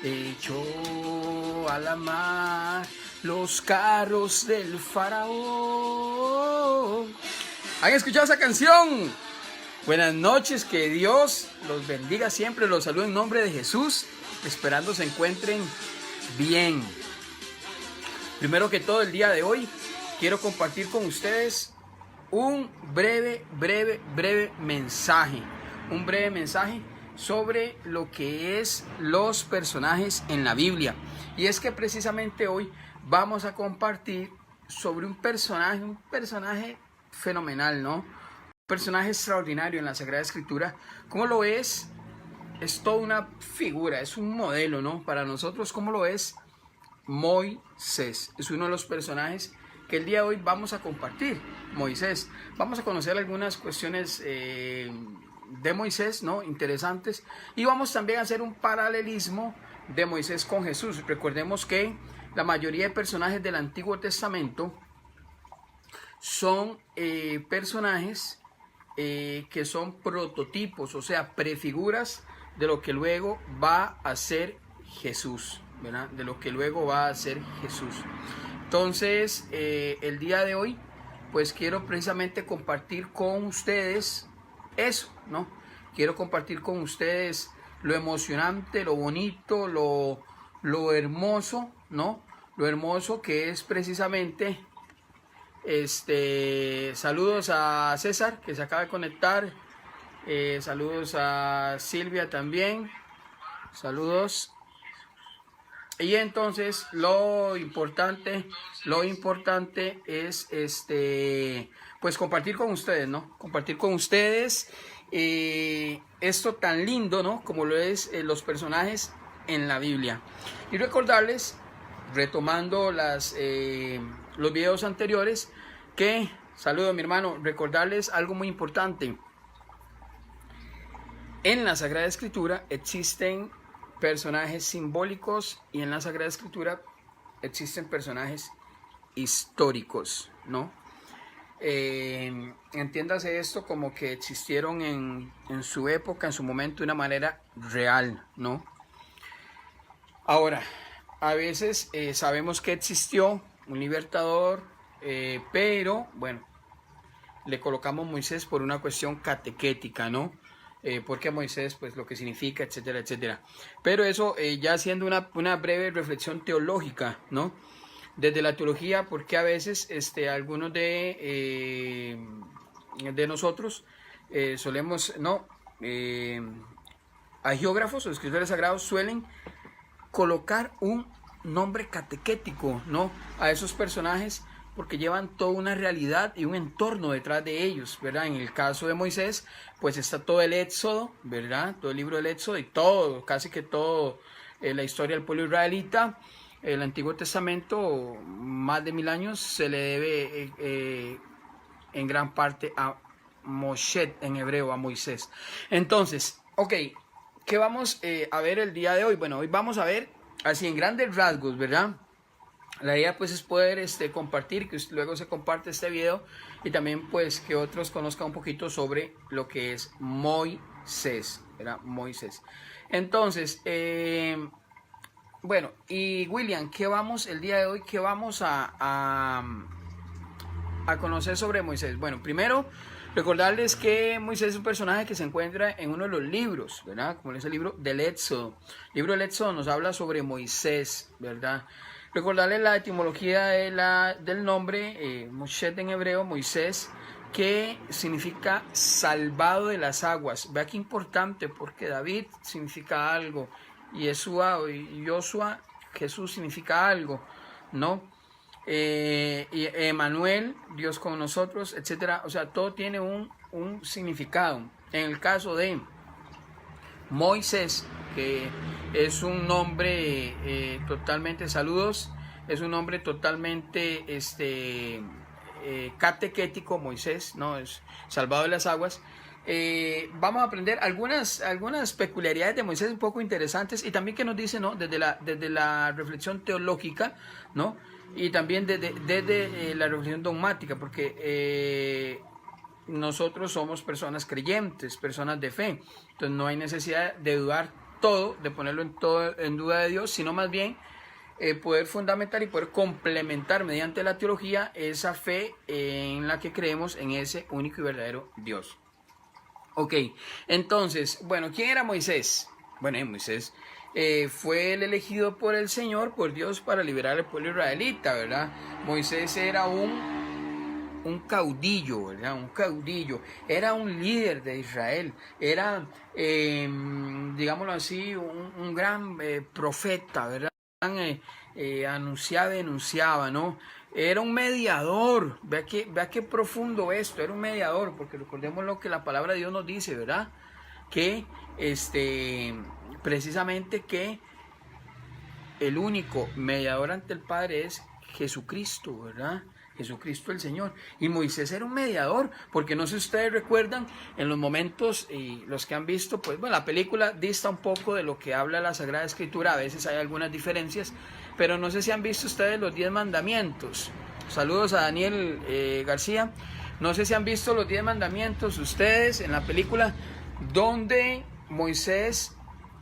echó a la mar los carros del faraón. ¿Han escuchado esa canción? Buenas noches, que Dios los bendiga siempre, los saludo en nombre de Jesús, esperando se encuentren bien. Primero que todo, el día de hoy quiero compartir con ustedes un breve mensaje, sobre lo que es los personajes en la Biblia. Y es que precisamente hoy vamos a compartir sobre un personaje fenomenal, ¿no? Un personaje extraordinario en la Sagrada Escritura. ¿Cómo lo es? Es toda una figura, es un modelo, ¿no? Para nosotros, ¿cómo lo es? Moisés es uno de los personajes que el día de hoy vamos a compartir. Moisés, vamos a conocer algunas cuestiones de Moisés, ¿no? Interesantes, y vamos también a hacer un paralelismo de Moisés con Jesús. Recordemos que la mayoría de personajes del Antiguo Testamento son personajes que son prototipos, o sea, prefiguras de lo que luego va a ser Jesús, ¿verdad? De lo que luego va a ser Jesús. Entonces, el día de hoy, pues quiero precisamente compartir con ustedes eso, ¿no? Quiero compartir con ustedes lo emocionante, lo bonito, lo hermoso, ¿no? Lo hermoso que es precisamente, saludos a César, que se acaba de conectar, saludos a Silvia también, saludos. Y entonces lo importante es pues compartir con ustedes, ¿no? Compartir con ustedes esto tan lindo, ¿no? Como lo es los personajes en la Biblia. Y recordarles, retomando los videos anteriores, que, saludo mi hermano, recordarles algo muy importante. En la Sagrada Escritura existen personajes simbólicos y en la Sagrada Escritura existen personajes históricos, ¿no? Entiéndase esto como que existieron en su época, en su momento, de una manera real, ¿no? Ahora, a veces sabemos que existió un libertador, pero bueno, le colocamos Moisés por una cuestión catequética, ¿no? Porque Moisés, pues lo que significa, etcétera, etcétera. Pero eso ya haciendo una breve reflexión teológica, ¿no? Desde la teología, porque a veces algunos de nosotros solemos, ¿no? Hagiógrafos o escritores sagrados suelen colocar un nombre catequético, ¿no? A esos personajes, porque llevan toda una realidad y un entorno detrás de ellos, ¿verdad? En el caso de Moisés, pues está todo el Éxodo, ¿verdad? Todo el libro del Éxodo y todo, casi que todo, la historia del pueblo israelita. El Antiguo Testamento, más de 1000 años, se le debe en gran parte a Moshe, en hebreo, a Moisés. Entonces, ok, ¿qué vamos a ver el día de hoy? Bueno, hoy vamos a ver, así en grandes rasgos, ¿verdad? La idea pues es poder compartir, que luego se comparte este video y también pues que otros conozcan un poquito sobre lo que es Moisés, ¿verdad? Moisés. Entonces, bueno, y William, ¿qué vamos el día de hoy? ¿Qué vamos a conocer sobre Moisés? Bueno, primero recordarles que Moisés es un personaje que se encuentra en uno de los libros, ¿verdad? Como es el libro del Éxodo. El libro del Éxodo nos habla sobre Moisés, ¿verdad? Recordarles la etimología del nombre, Moshe en hebreo, Moisés, que significa salvado de las aguas. Vea qué importante, porque David significa algo, y Joshua, Jesús significa algo, ¿no? Y Emmanuel, Dios con nosotros, etcétera. O sea, todo tiene un significado. En el caso de Moisés, que es un nombre totalmente, saludos, es un nombre totalmente catequético, Moisés, ¿no? Es salvado de las aguas. Vamos a aprender algunas peculiaridades de Moisés un poco interesantes, y también que nos dice, ¿no? Desde la reflexión teológica, ¿no? Y también desde la reflexión dogmática, porque nosotros somos personas creyentes, personas de fe, entonces no hay necesidad de dudar todo, de ponerlo en todo en duda de Dios, sino más bien poder fundamentar y poder complementar mediante la teología esa fe en la que creemos en ese único y verdadero Dios. Ok, entonces, bueno, ¿quién era Moisés? Bueno, Moisés fue el elegido por el Señor, por Dios, para liberar al pueblo israelita, ¿verdad? Moisés era un caudillo, ¿verdad? Un caudillo, era un líder de Israel, era, digámoslo así, un gran profeta, ¿verdad? Anunciaba y denunciaba, ¿no? Era un mediador. Vea qué profundo esto. Era un mediador, porque recordemos lo que la palabra de Dios nos dice, ¿verdad? Que precisamente que el único mediador ante el Padre es Jesucristo, ¿verdad? Jesucristo el Señor. Y Moisés era un mediador, porque no sé si ustedes recuerdan en los momentos, y los que han visto, pues bueno, la película dista un poco de lo que habla la Sagrada Escritura, a veces hay algunas diferencias, pero no sé si han visto ustedes los 10 mandamientos. Saludos a Daniel García. No sé si han visto los 10 mandamientos ustedes en la película, donde Moisés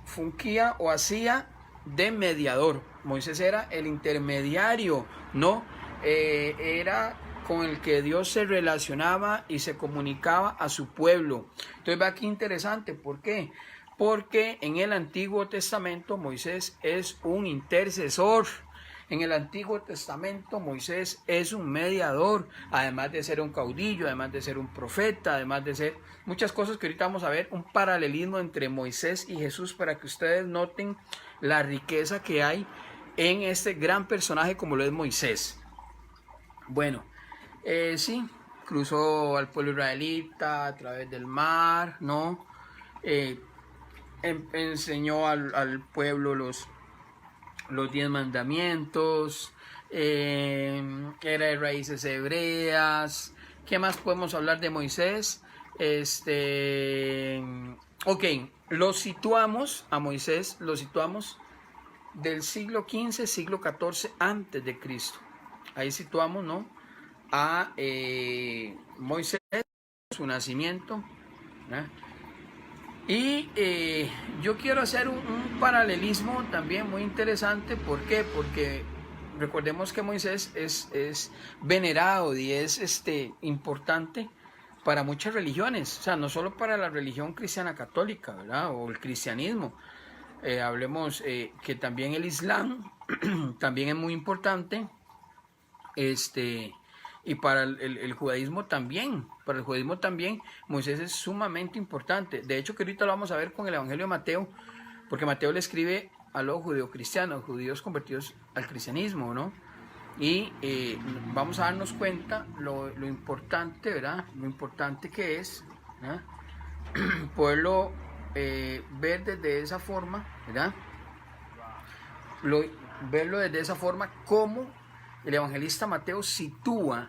fungía o hacía de mediador. Moisés era el intermediario, ¿no? Era con el que Dios se relacionaba y se comunicaba a su pueblo. Entonces va aquí interesante, ¿por qué? Porque en el Antiguo Testamento Moisés es un intercesor. En el Antiguo Testamento Moisés es un mediador, además de ser un caudillo, además de ser un profeta, además de ser muchas cosas que ahorita vamos a ver, un paralelismo entre Moisés y Jesús para que ustedes noten la riqueza que hay en este gran personaje como lo es Moisés. Bueno, sí, cruzó al pueblo israelita a través del mar, ¿no? Enseñó al pueblo los 10 mandamientos, era de raíces hebreas. ¿Qué más podemos hablar de Moisés? Ok, lo situamos a Moisés, lo situamos del siglo XV, siglo XIV antes de Cristo. Ahí situamos, ¿no? A Moisés, su nacimiento, ¿no? Y yo quiero hacer un paralelismo también muy interesante. ¿Por qué? Porque recordemos que Moisés es venerado y es importante para muchas religiones, o sea, no solo para la religión cristiana católica, ¿verdad? O el cristianismo. Hablemos que también el Islam también es muy importante, y para el judaísmo también, Moisés es sumamente importante. De hecho, que ahorita lo vamos a ver con el Evangelio de Mateo, porque Mateo le escribe a los judeocristianos, judíos convertidos al cristianismo, ¿no? Y vamos a darnos cuenta lo importante, ¿verdad? Lo importante que es, ¿verdad? Poderlo ver desde esa forma, ¿verdad? Verlo desde esa forma, como el evangelista Mateo sitúa,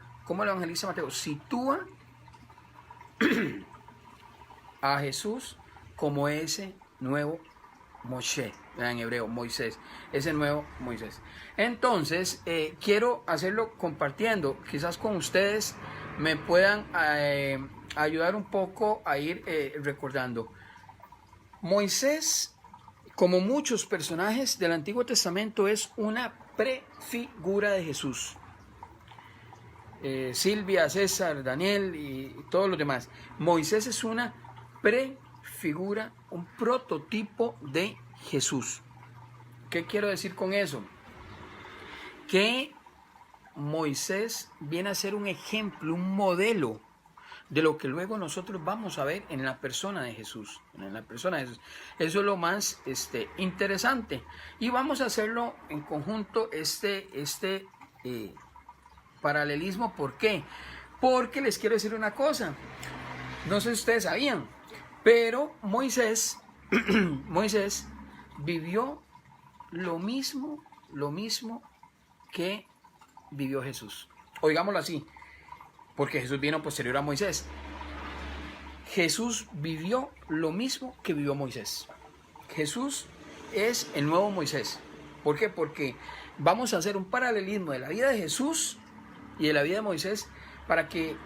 a Jesús como ese nuevo Moshe, en hebreo, Moisés, ese nuevo Moisés. Entonces, quiero hacerlo compartiendo, quizás con ustedes me puedan ayudar un poco a ir recordando. Moisés, como muchos personajes del Antiguo Testamento, es una prefigura de Jesús. Silvia, César, Daniel y todos los demás. Moisés es una prefigura, un prototipo de Jesús. ¿Qué quiero decir con eso? Que Moisés viene a ser un ejemplo, un modelo de lo que luego nosotros vamos a ver en la persona de Jesús. Eso es lo más interesante. Y vamos a hacerlo en conjunto paralelismo. ¿Por qué? Porque les quiero decir una cosa. No sé si ustedes sabían, pero Moisés vivió lo mismo que vivió Jesús. Oigámoslo así, porque Jesús vino posterior a Moisés. Jesús vivió lo mismo que vivió Moisés. Jesús es el nuevo Moisés. ¿Por qué? Porque vamos a hacer un paralelismo de la vida de Jesús y de la vida de Moisés para que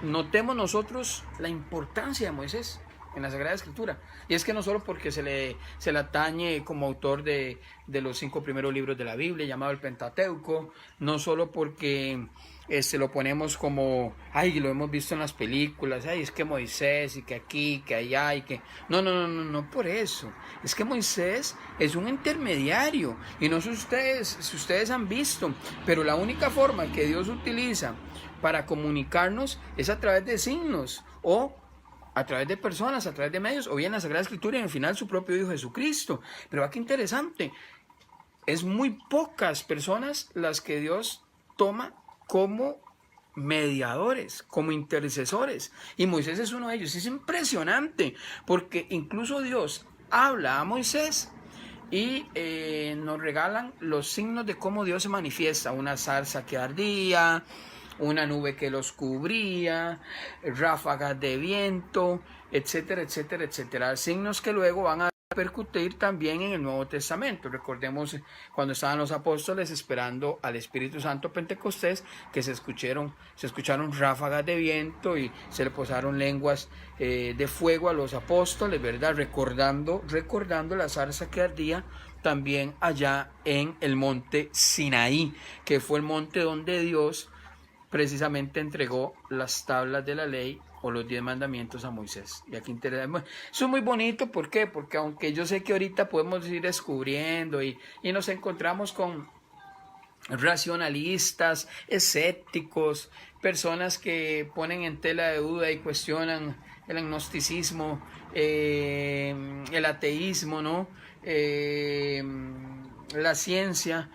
notemos nosotros la importancia de Moisés. en la Sagrada Escritura. Y es que no solo porque se le atañe como autor de los 5 primeros libros de la Biblia, llamado el Pentateuco, no solo porque lo ponemos como, ay, lo hemos visto en las películas, ay, es que Moisés, y que aquí, que allá, y que... No por eso. Es que Moisés es un intermediario, y no sé si ustedes han visto, pero la única forma que Dios utiliza para comunicarnos es a través de signos, o a través de personas, a través de medios, o bien la Sagrada Escritura y al final su propio Hijo Jesucristo. Pero qué interesante, es muy pocas personas las que Dios toma como mediadores, como intercesores, y Moisés es uno de ellos. Es impresionante, porque incluso Dios habla a Moisés y nos regalan los signos de cómo Dios se manifiesta: una zarza que ardía, una nube que los cubría, ráfagas de viento, etcétera, etcétera, etcétera. Signos que luego van a repercutir también en el Nuevo Testamento. Recordemos cuando estaban los apóstoles esperando al Espíritu Santo Pentecostés, que se escucharon ráfagas de viento y se le posaron lenguas de fuego a los apóstoles, ¿verdad? Recordando la zarza que ardía también allá en el monte Sinaí, que fue el monte donde Dios precisamente entregó las tablas de la ley o los 10 mandamientos a Moisés. Y aquí interesa. Eso es muy bonito, ¿por qué? Porque aunque yo sé que ahorita podemos ir descubriendo y nos encontramos con racionalistas, escépticos, personas que ponen en tela de duda y cuestionan el agnosticismo, el ateísmo, ¿no? La ciencia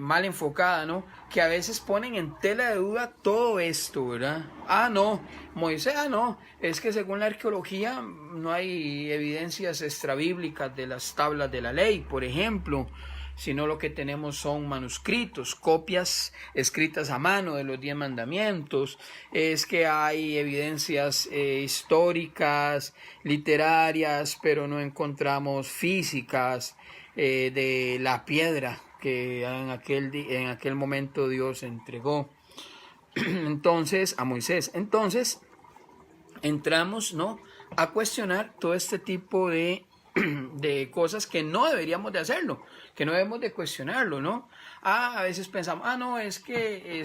mal enfocada, ¿no? Que a veces ponen en tela de duda todo esto, ¿verdad? No, Moisés, no, es que según la arqueología no hay evidencias extrabíblicas de las tablas de la ley, por ejemplo, sino lo que tenemos son manuscritos, copias escritas a mano de los 10 mandamientos. Es que hay evidencias históricas, literarias, pero no encontramos físicas de la piedra que en aquel momento Dios entregó entonces a Moisés. Entonces entramos, ¿no?, a cuestionar todo este tipo de cosas que no deberíamos de hacerlo, que no debemos de cuestionarlo, ¿no? A veces pensamos, no, es que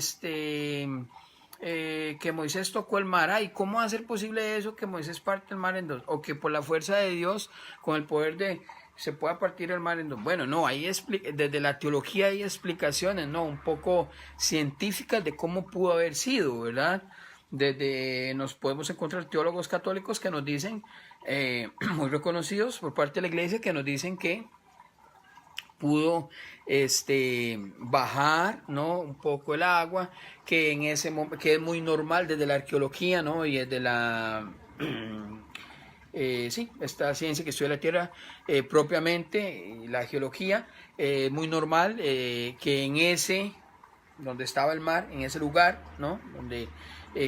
que Moisés tocó el mar. ¿Cómo va a ser posible eso, que Moisés parte el mar en dos? O que por la fuerza de Dios, con el poder se pueda partir el mar en dos. Bueno, no, desde la teología hay explicaciones, ¿no?, un poco científicas de cómo pudo haber sido, ¿verdad? Nos podemos encontrar teólogos católicos que nos dicen, muy reconocidos por parte de la iglesia, que nos dicen que pudo bajar, ¿no?, un poco el agua, que en ese momento, que es muy normal desde la arqueología, ¿no?, y desde la esta ciencia que estudia la tierra propiamente, la geología, muy normal que en ese, donde estaba el mar, en ese lugar, ¿no?, donde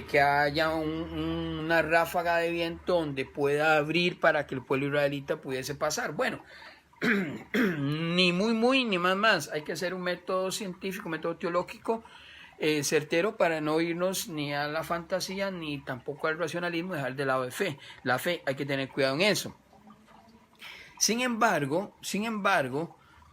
que haya una ráfaga de viento donde pueda abrir para que el pueblo israelita pudiese pasar. Bueno, ni muy ni más, hay que hacer un método científico, un método teológico certero para no irnos ni a la fantasía ni tampoco al racionalismo, dejar de lado la fe, hay que tener cuidado en eso. Sin embargo,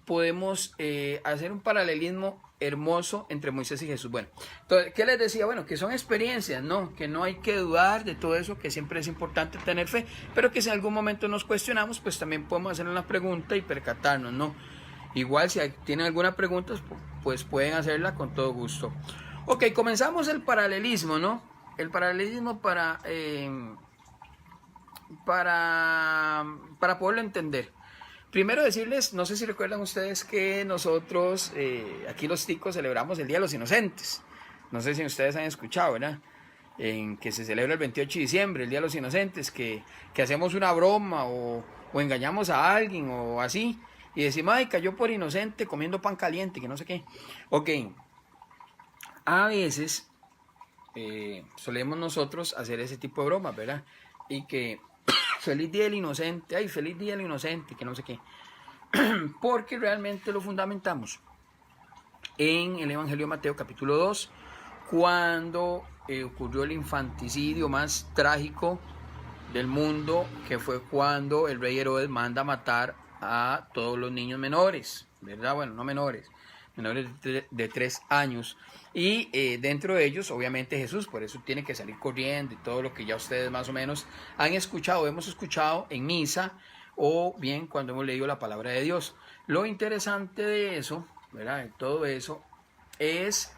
podemos hacer un paralelismo hermoso entre Moisés y Jesús. Bueno, entonces, ¿qué les decía? Bueno, que son experiencias, ¿no?, que no hay que dudar de todo eso, que siempre es importante tener fe, pero que si en algún momento nos cuestionamos, pues también podemos hacer una pregunta y percatarnos, ¿no? Igual si tienen alguna pregunta, pues pueden hacerla con todo gusto. Ok, comenzamos el paralelismo, ¿no? El paralelismo para poderlo entender. Primero decirles, no sé si recuerdan ustedes que nosotros, aquí los ticos, celebramos el Día de los Inocentes. No sé si ustedes han escuchado, ¿verdad? En que se celebra el 28 de diciembre, el Día de los Inocentes, que hacemos una broma o engañamos a alguien o así, y decimos, cayó por inocente comiendo pan caliente, que no sé qué. Ok, a veces solemos nosotros hacer ese tipo de bromas, ¿verdad? Y que feliz día del inocente, feliz día del inocente, que no sé qué. Porque realmente lo fundamentamos en el Evangelio de Mateo capítulo 2, cuando ocurrió el infanticidio más trágico del mundo, que fue cuando el rey Herodes manda matar a todos los niños menores, ¿verdad? Bueno, no menores, menores de 3 años. Y dentro de ellos, obviamente, Jesús, por eso tiene que salir corriendo y todo lo que ya ustedes más o menos han escuchado, hemos escuchado en misa o bien cuando hemos leído la palabra de Dios. Lo interesante de eso, ¿verdad? De todo eso, es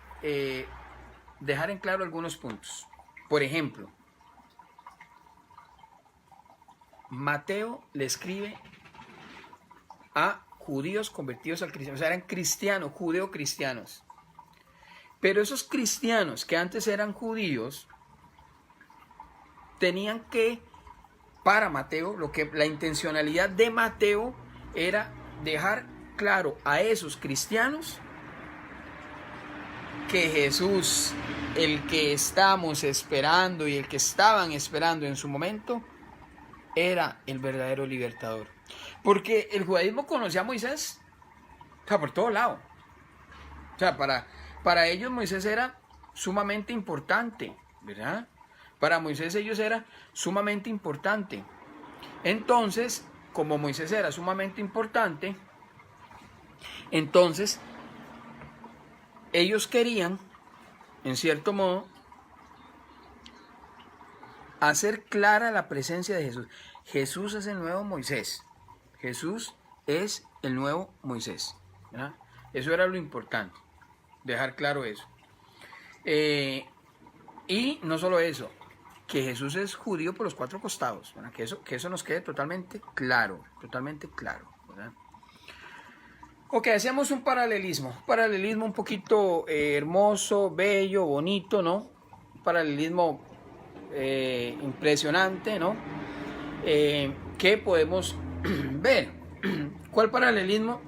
dejar en claro algunos puntos. Por ejemplo, Mateo le escribe a judíos convertidos al cristianismo, o sea, eran cristianos, judeo-cristianos. Pero esos cristianos que antes eran judíos, tenían que, para Mateo, la intencionalidad de Mateo era dejar claro a esos cristianos que Jesús, el que estamos esperando y el que estaban esperando en su momento, era el verdadero libertador. Porque el judaísmo conocía a Moisés, o sea, por todo lado. O sea, para ellos Moisés era sumamente importante, ¿verdad? Para Moisés ellos era sumamente importante. Entonces, como Moisés era sumamente importante, entonces ellos querían, en cierto modo, hacer clara la presencia de Jesús. Jesús es el nuevo Moisés. Jesús es el nuevo Moisés, ¿verdad? Eso era lo importante, dejar claro eso. Y no solo eso, que Jesús es judío por los 4 costados, ¿verdad? Que eso nos quede totalmente claro, ¿verdad? Ok, hacemos un paralelismo un poquito hermoso, bello, bonito, ¿no? Un paralelismo impresionante, ¿no? Que podemos ver. ¿Cuál paralelismo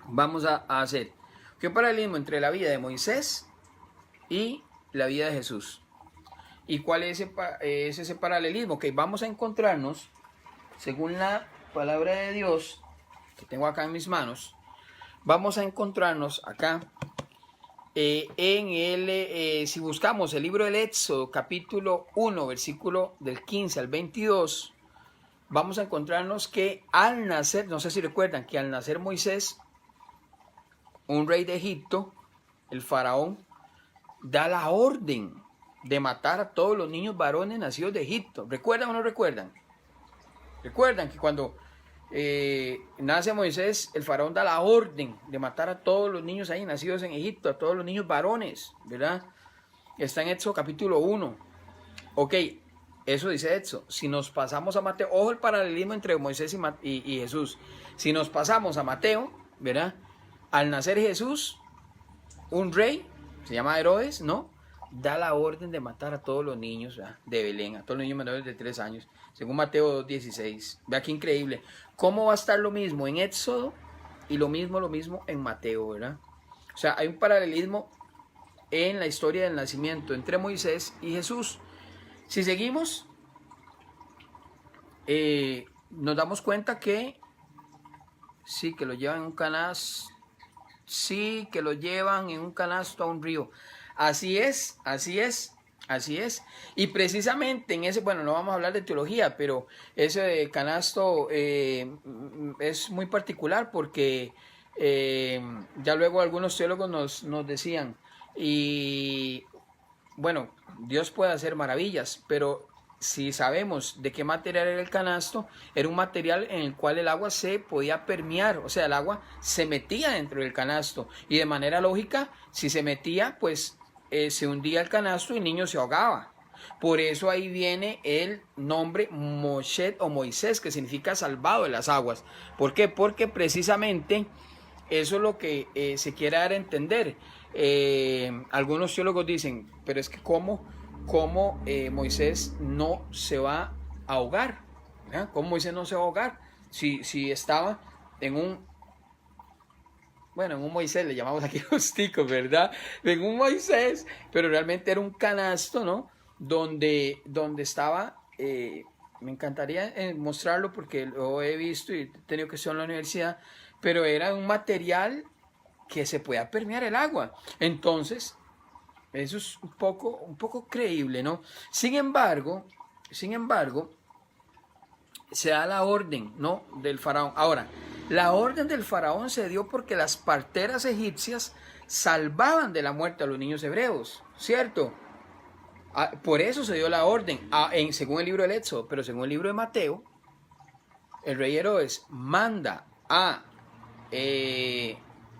vamos a hacer? ¿Qué paralelismo entre la vida de Moisés y la vida de Jesús? ¿Y cuál es ese paralelismo? Que vamos a encontrarnos, según la palabra de Dios, que tengo acá en mis manos, vamos a encontrarnos acá si buscamos el libro del Éxodo, capítulo 1, versículo del 15 al 22, vamos a encontrarnos que al nacer, no sé si recuerdan, que al nacer Moisés, un rey de Egipto, el faraón, da la orden de matar a todos los niños varones nacidos de Egipto. ¿Recuerdan o no recuerdan? Recuerdan que cuando nace Moisés, el faraón da la orden de matar a todos los niños ahí nacidos en Egipto, a todos los niños varones, ¿verdad? Está en Éxodo capítulo 1. Ok, eso dice Éxodo. Si nos pasamos a Mateo, ojo el paralelismo entre Moisés y Jesús. Si nos pasamos a Mateo, ¿verdad? Al nacer Jesús, un rey, se llama Herodes, ¿no? Da la orden de matar a todos los niños, ¿verdad? De Belén, a todos los niños menores de 3 años, según Mateo 2:16. Vea qué increíble. ¿Cómo va a estar lo mismo en Éxodo y lo mismo en Mateo, ¿verdad? O sea, hay un paralelismo en la historia del nacimiento entre Moisés y Jesús. Si seguimos, nos damos cuenta que sí, que lo llevan en un canasto. Sí, que lo llevan en un canasto a un río. Así es. Y precisamente en ese, bueno, no vamos a hablar de teología, pero ese canasto es muy particular porque ya luego algunos teólogos nos decían, y bueno, Dios puede hacer maravillas, pero si sabemos de qué material era el canasto, era un material en el cual el agua se podía permear, o sea, el agua se metía dentro del canasto y de manera lógica, si se metía, pues se hundía el canasto y el niño se ahogaba. Por eso ahí viene el nombre Moshe o Moisés, que significa salvado de las aguas. ¿Por qué? Porque precisamente eso es lo que se quiere dar a entender. Algunos teólogos dicen, pero es que ¿cómo Moisés no se va a ahogar? ¿Verdad? ¿Cómo Moisés no se va a ahogar? Si estaba en un Moisés, le llamamos aquí los ticos, ¿verdad? En un Moisés, pero realmente era un canasto, ¿no? Donde estaba, me encantaría mostrarlo porque lo he visto y he tenido que estudiar en la universidad, pero era un material que se pueda permear el agua. Entonces, eso es un poco creíble, ¿no? Sin embargo, Sin embargo, se da la orden, ¿no?, del faraón. Ahora, la orden del faraón se dio porque las parteras egipcias salvaban de la muerte a los niños hebreos, ¿cierto? Por eso se dio la orden, según el libro del Éxodo, pero según el libro de Mateo, el rey Herodes manda a...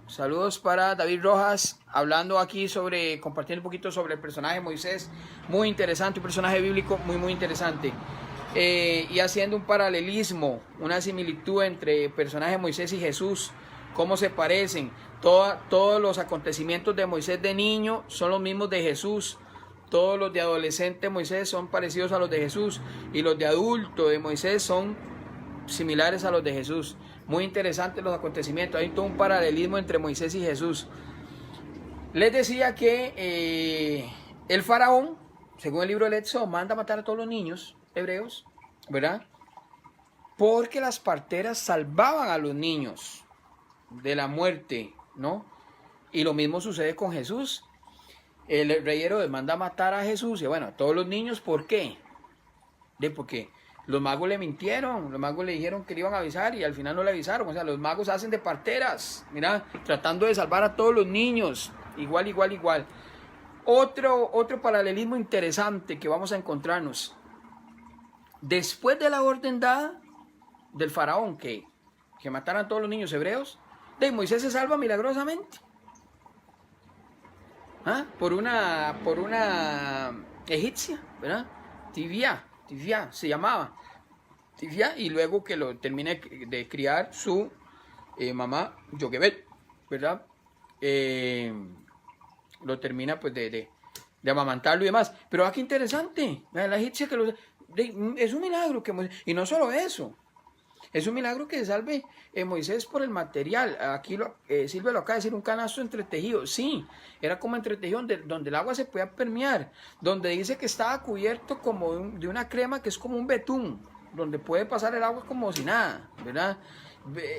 saludos para David Rojas, hablando aquí compartiendo un poquito sobre el personaje de Moisés, muy interesante, un personaje bíblico muy interesante. Y haciendo un paralelismo, una similitud entre el personaje de Moisés y Jesús, cómo se parecen. Todos los acontecimientos de Moisés de niño son los mismos de Jesús. Todos los de adolescente de Moisés son parecidos a los de Jesús. Y los de adulto de Moisés son similares a los de Jesús. Muy interesantes los acontecimientos. Hay todo un paralelismo entre Moisés y Jesús. Les decía que el faraón, según el libro del Éxodo, manda a matar a todos los niños hebreos, ¿verdad? Porque las parteras salvaban a los niños de la muerte, ¿no? Y lo mismo sucede con Jesús. El rey Herodes manda a matar a Jesús y bueno, a todos los niños, ¿por qué? Porque los magos le mintieron, los magos le dijeron que le iban a avisar y al final no le avisaron. O sea, los magos hacen de parteras, mira, tratando de salvar a todos los niños, igual. Otro paralelismo interesante que vamos a encontrarnos. Después de la orden dada del faraón que mataran a todos los niños hebreos, Moisés se salva milagrosamente. Por una egipcia, ¿verdad? Tibia se llamaba. Tibia, y luego que lo termina de criar su mamá, Joquebed, ¿verdad? Lo termina pues de amamantarlo y demás. Pero qué interesante, la egipcia es un milagro que Moisés, y no solo eso, es un milagro que salve Moisés por el material. Aquí Silvia lo acaba de decir, un canasto entretejido. Sí, era como entretejido donde el agua se podía permear, donde dice que estaba cubierto como de una crema que es como un betún, donde puede pasar el agua como si nada, ¿verdad?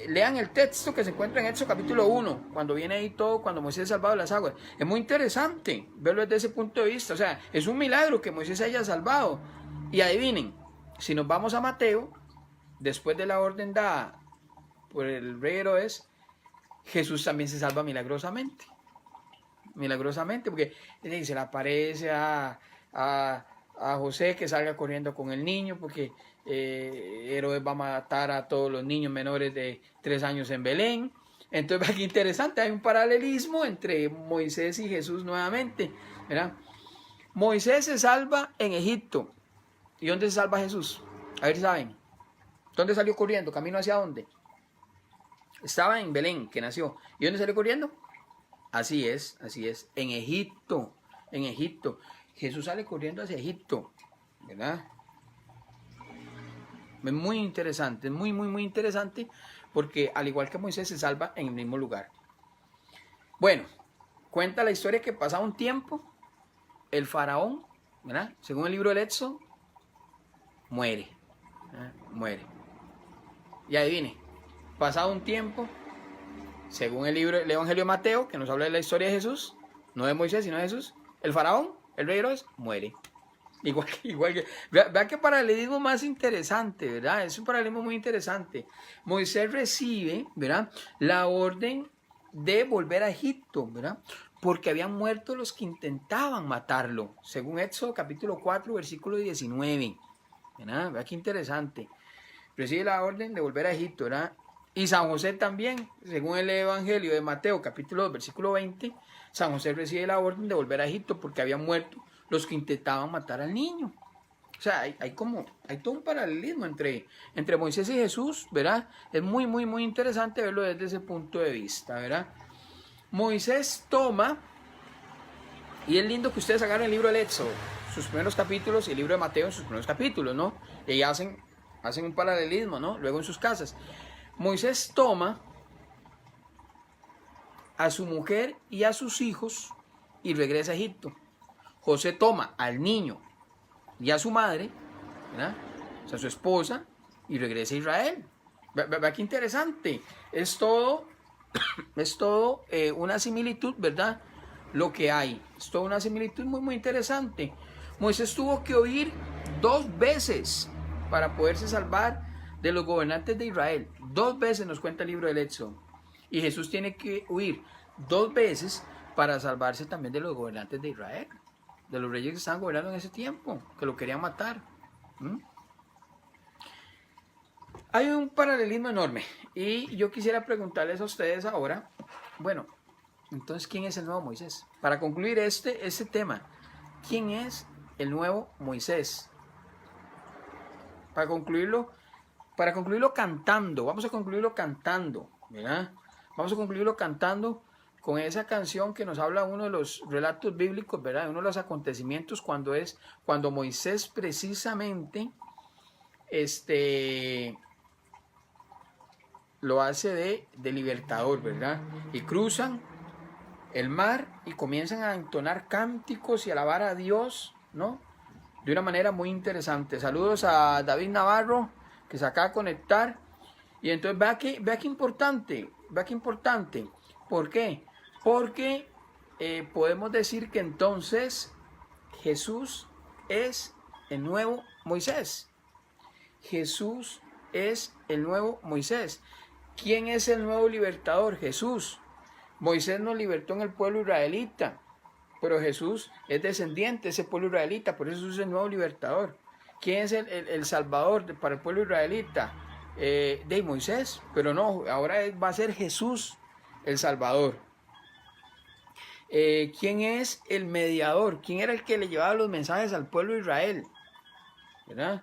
Lean el texto que se encuentra en Éxodo capítulo 1, cuando viene ahí todo, cuando Moisés es salvado de las aguas. Es muy interesante verlo desde ese punto de vista. O sea, es un milagro que Moisés haya salvado. Y adivinen, si nos vamos a Mateo, después de la orden dada por el rey Herodes, Jesús también se salva milagrosamente. Milagrosamente, porque se le aparece a José que salga corriendo con el niño, porque Herodes va a matar a todos los niños menores de 3 años en Belén. Entonces, aquí interesante, hay un paralelismo entre Moisés y Jesús nuevamente, ¿verdad? Moisés se salva en Egipto. ¿Y dónde se salva Jesús? A ver si saben. ¿Dónde salió corriendo? ¿Camino hacia dónde? Estaba en Belén, que nació. ¿Y dónde salió corriendo? Así es. En Egipto. Jesús sale corriendo hacia Egipto, ¿verdad? Es muy interesante, muy interesante, porque al igual que Moisés se salva en el mismo lugar. Bueno, cuenta la historia que pasado un tiempo, el faraón, ¿verdad?, según el libro del Éxodo, muere. Y adivine, pasado un tiempo, según el libro del Evangelio de Mateo, que nos habla de la historia de Jesús, no de Moisés, sino de Jesús, el faraón, el rey Herodes, muere. Igual que vea qué paralelismo más interesante, ¿verdad? Es un paralelismo muy interesante. Moisés recibe, ¿verdad?, la orden de volver a Egipto, ¿verdad?, porque habían muerto los que intentaban matarlo, según Éxodo capítulo 4, versículo 19. ¿Verdad? Vea qué interesante. Recibe la orden de volver a Egipto, ¿verdad? Y San José también, según el Evangelio de Mateo capítulo 2, versículo 20, San José recibe la orden de volver a Egipto porque habían muerto los que intentaban matar al niño. O sea, hay todo un paralelismo entre Moisés y Jesús, ¿verdad? Es muy interesante verlo desde ese punto de vista, ¿verdad? Moisés toma, y es lindo que ustedes agarren el libro del Éxodo, sus primeros capítulos, y el libro de Mateo en sus primeros capítulos, ¿no? Y hacen un paralelismo, ¿no? Luego en sus casas. Moisés toma a su mujer y a sus hijos y regresa a Egipto. José toma al niño y a su madre, ¿verdad?, o sea, su esposa, y regresa a Israel. Vea qué interesante. Es todo una similitud, ¿verdad?, lo que hay. Es toda una similitud muy interesante. Moisés tuvo que oír 2 veces para poderse salvar de los gobernantes de Israel. 2 veces nos cuenta el libro del Éxodo. Y Jesús tiene que huir 2 veces para salvarse también de los gobernantes de Israel, de los reyes que estaban gobernando en ese tiempo, que lo querían matar. Hay un paralelismo enorme y yo quisiera preguntarles a ustedes ahora, bueno, entonces, ¿quién es el nuevo Moisés? Para concluir este tema, ¿quién es el nuevo Moisés? Para concluirlo cantando, vamos a concluirlo cantando, ¿verdad? Vamos a concluirlo cantando con esa canción que nos habla uno de los relatos bíblicos, ¿verdad? Uno de los acontecimientos cuando Moisés precisamente lo hace de libertador, ¿verdad? Y cruzan el mar y comienzan a entonar cánticos y alabar a Dios, ¿no? De una manera muy interesante. Saludos a David Navarro, que se acaba de conectar. Y entonces vea que importante. ¿Por qué? Porque podemos decir que entonces Jesús es el nuevo Moisés. Jesús es el nuevo Moisés. ¿Quién es el nuevo libertador? Jesús. Moisés nos libertó en el pueblo israelita, pero Jesús es descendiente de ese pueblo israelita, por eso Jesús es el nuevo libertador. ¿Quién es el salvador para el pueblo israelita? De Moisés, pero no, ahora va a ser Jesús el salvador. ¿Quién es el mediador? ¿Quién era el que le llevaba los mensajes al pueblo de Israel? ¿Verdad?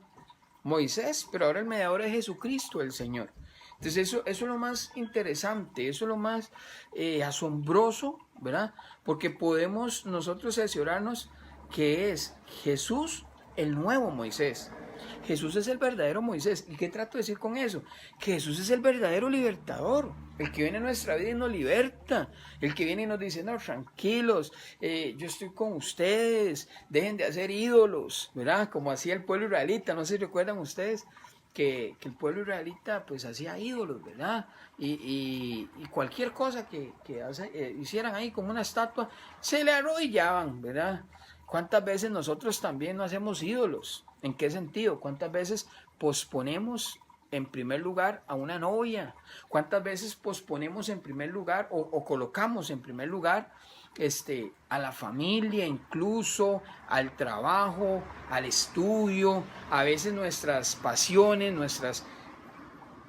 Moisés, pero ahora el mediador es Jesucristo el Señor. Entonces eso es lo más interesante, eso es lo más asombroso, ¿verdad? Porque podemos nosotros cerciorarnos que es Jesús el nuevo Moisés. Jesús es el verdadero Moisés. ¿Y qué trato de decir con eso? Que Jesús es el verdadero libertador, el que viene a nuestra vida y nos liberta, el que viene y nos dice, no, tranquilos, yo estoy con ustedes, dejen de hacer ídolos, ¿verdad? Como hacía el pueblo israelita, no sé si recuerdan ustedes, que el pueblo israelita pues hacía ídolos, ¿verdad? Y cualquier cosa que hicieran ahí como una estatua, se le arrodillaban, ¿verdad? ¿Cuántas veces nosotros también no hacemos ídolos? ¿En qué sentido? ¿Cuántas veces posponemos en primer lugar a una novia? ¿Cuántas veces posponemos en primer lugar o colocamos en primer lugar a la familia, incluso al trabajo, al estudio, a veces nuestras pasiones,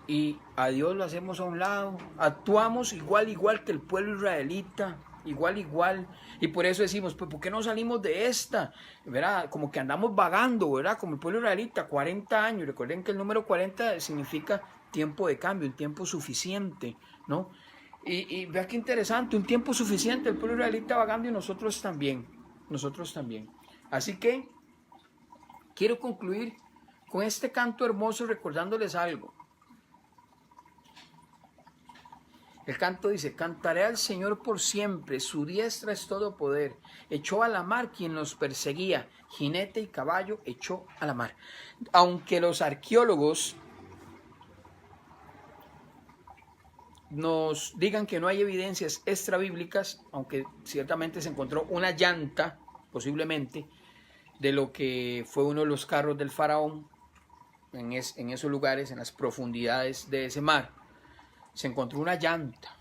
y a Dios lo hacemos a un lado? Actuamos igual que el pueblo israelita, igual, y por eso decimos, pues, ¿por qué no salimos de esta? ¿Verdad? Como que andamos vagando, ¿verdad? Como el pueblo israelita, 40 años, recuerden que el número 40 significa tiempo de cambio, un tiempo suficiente, ¿no? Y vea qué interesante, un tiempo suficiente, el pueblo israelita vagando y nosotros también. Así que quiero concluir con este canto hermoso recordándoles algo. El canto dice, cantaré al Señor por siempre, su diestra es todo poder. Echó a la mar quien nos perseguía, jinete y caballo echó a la mar. Aunque los arqueólogos nos digan que no hay evidencias extrabíblicas, aunque ciertamente se encontró una llanta, posiblemente, de lo que fue uno de los carros del faraón en esos lugares, en las profundidades de ese mar. Se encontró una llanta,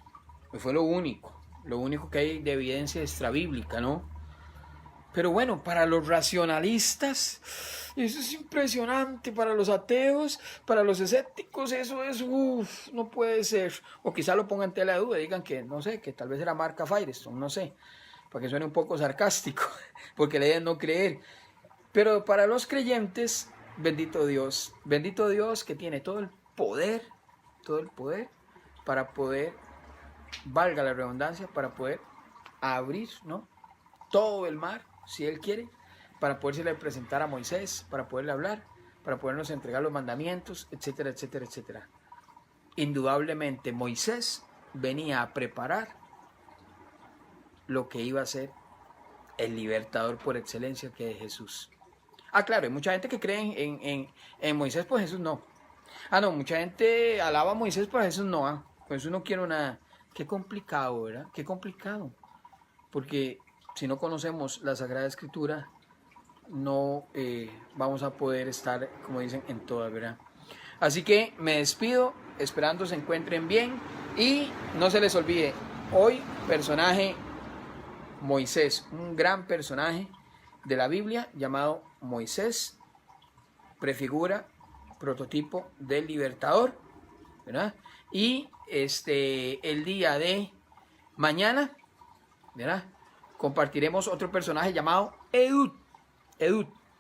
que fue lo único que hay de evidencia extrabíblica, ¿no? Pero bueno, para los racionalistas, eso es impresionante. Para los ateos, para los escépticos, eso es, no puede ser. O quizá lo pongan en tela de duda, digan que, no sé, que tal vez era marca Firestone, no sé, para que suene un poco sarcástico, porque le deben no creer. Pero para los creyentes, bendito Dios que tiene todo el poder para poder, valga la redundancia, para poder abrir, ¿no?, todo el mar, si Él quiere, para podérsele presentar a Moisés, para poderle hablar, para podernos entregar los mandamientos, etcétera, etcétera, etcétera. Indudablemente Moisés venía a preparar lo que iba a ser el libertador por excelencia, que es Jesús. Claro, hay mucha gente que cree en Moisés, pues Jesús no. No, mucha gente alaba a Moisés, pero Jesús no. Con Jesús no quiero nada. Qué complicado, ¿verdad? Qué complicado. Porque si no conocemos la Sagrada Escritura, no vamos a poder estar, como dicen, en todas, ¿verdad? Así que me despido, esperando se encuentren bien y no se les olvide, hoy personaje Moisés, un gran personaje de la Biblia llamado Moisés, prefigura, prototipo del libertador, ¿verdad? Y el día de mañana, ¿verdad?, compartiremos otro personaje llamado Ehud,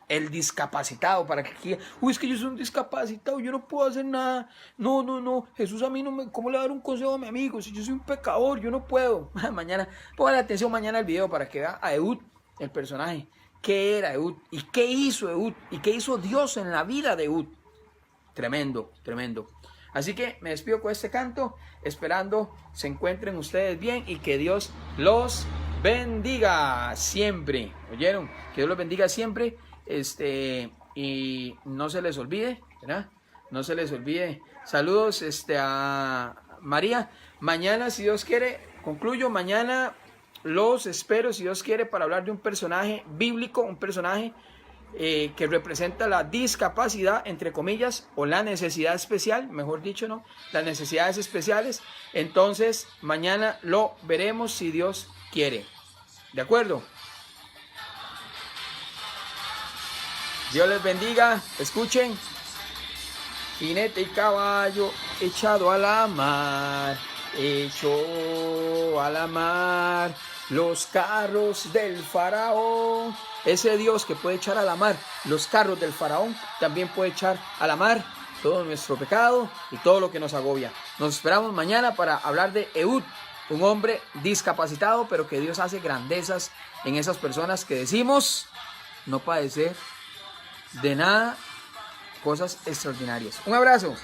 el discapacitado, para que aquí, es que yo soy un discapacitado, yo no puedo hacer nada, no, Jesús a mí no me, ¿cómo le va a dar un consejo a mi amigo? Si yo soy un pecador, yo no puedo. Mañana, pongan atención mañana al video para que vea a Ehud, el personaje, qué era Ehud, y qué hizo Ehud, y qué hizo Dios en la vida de Ehud. Tremendo, tremendo. Así que me despido con este canto, esperando se encuentren ustedes bien y que Dios los bendiga siempre. ¿Oyeron? Que Dios los bendiga siempre. Y no se les olvide, ¿verdad? No se les olvide. Saludos a María. Mañana, si Dios quiere, concluyo. Mañana los espero, si Dios quiere, para hablar de un personaje bíblico, un personaje que representa la discapacidad, entre comillas, o la necesidad especial, mejor dicho, ¿no? Las necesidades especiales. Entonces, mañana lo veremos si Dios quiere. ¿De acuerdo? Dios les bendiga. Escuchen. Jinete y caballo echado a la mar, echó a la mar los carros del faraón. Ese Dios que puede echar a la mar los carros del faraón, también puede echar a la mar todo nuestro pecado y todo lo que nos agobia. Nos esperamos mañana para hablar de Ehud, un hombre discapacitado, pero que Dios hace grandezas en esas personas que decimos no padecer de nada, cosas extraordinarias. Un abrazo.